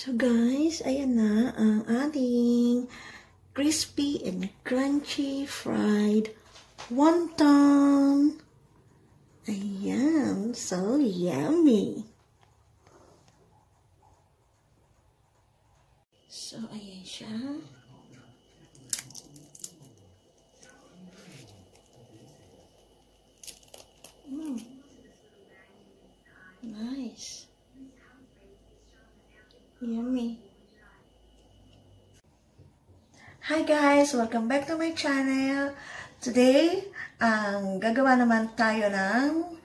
So guys, ayan na ang ating crispy and crunchy fried wonton. Ayan, so yummy. So ayan siya. Nice. Yummy. Hi guys! Welcome back to my channel. Today, gagawa naman tayo ng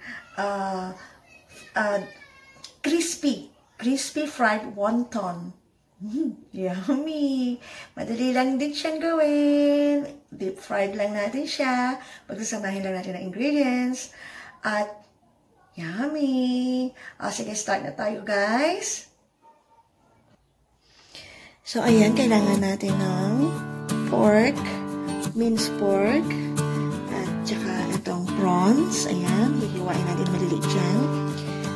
crispy fried wonton. Yummy! Madali lang din siyang gawin. Deep fried lang natin siya. Pagsasamahin lang natin ang ingredients. At yummy! Sige, start na tayo guys. So, ayan, kailangan natin ng pork, minced pork, at saka itong prawns. Ayan, hihiwain natin maliliit dyan.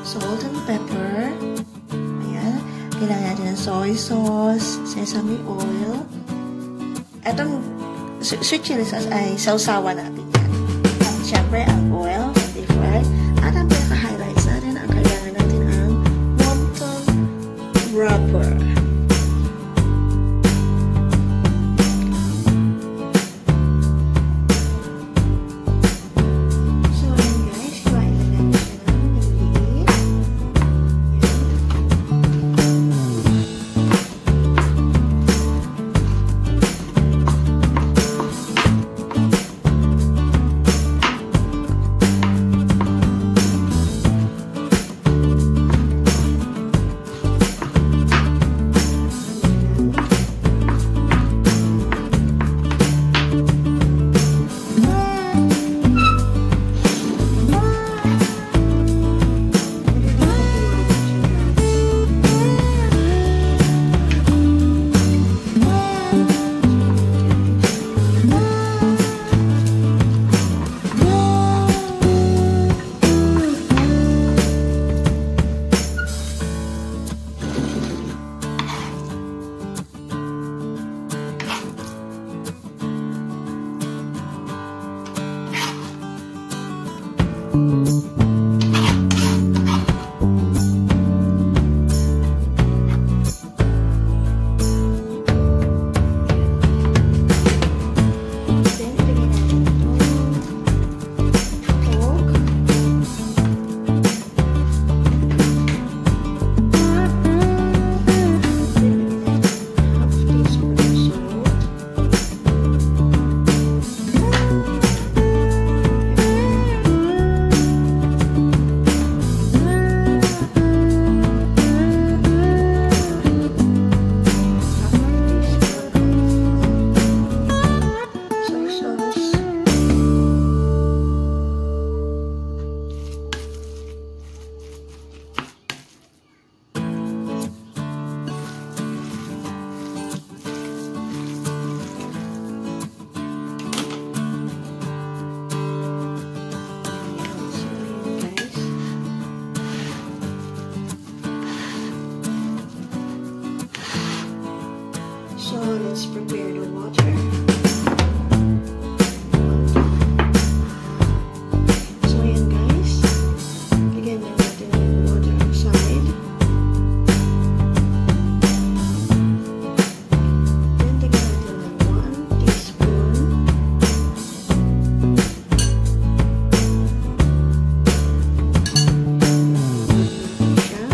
Salt and pepper. Ayan, kailangan natin ng soy sauce, sesame oil. Itong sweet chili sauce ay sausawa natin yan. At syempre, ang oil, deepfry. At ang pinaka-highlights natin, ang kailangan natin ang wonton wrapper. So let's prepare the water. So ayan guys, lagyan na natin yung water outside. Then lagyan natin ng 1 teaspoon. Siya.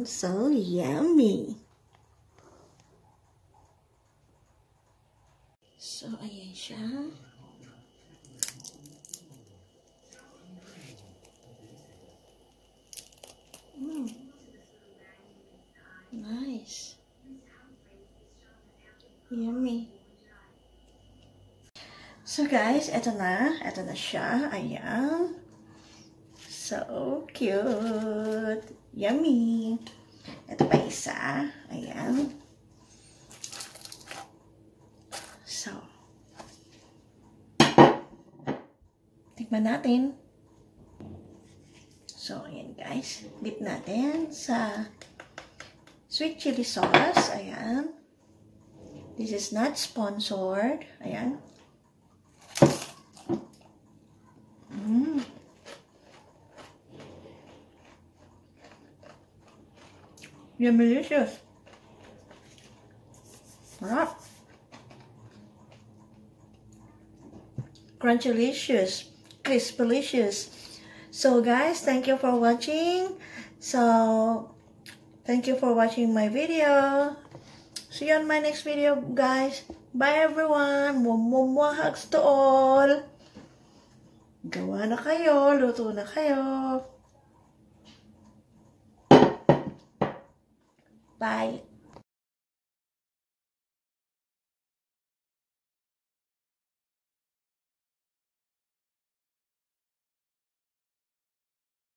So yummy! So, ayan siya. Nice. Yummy. So guys, eto na siya. Ayan. So cute. Yummy. Ito pa isa. Ayan. So, tikman natin. So, ayan guys. Dip natin sa sweet chili sauce. Ayan. This is not sponsored. Ayan. Yummy-licious. Sarap. Crunchy-licious. Crispy-licious. So guys, thank you for watching. So, thank you for watching my video. See you on my next video, guys. Bye everyone. Mwah, hugs to all. Gawa na kayo. Luto na kayo. Bye.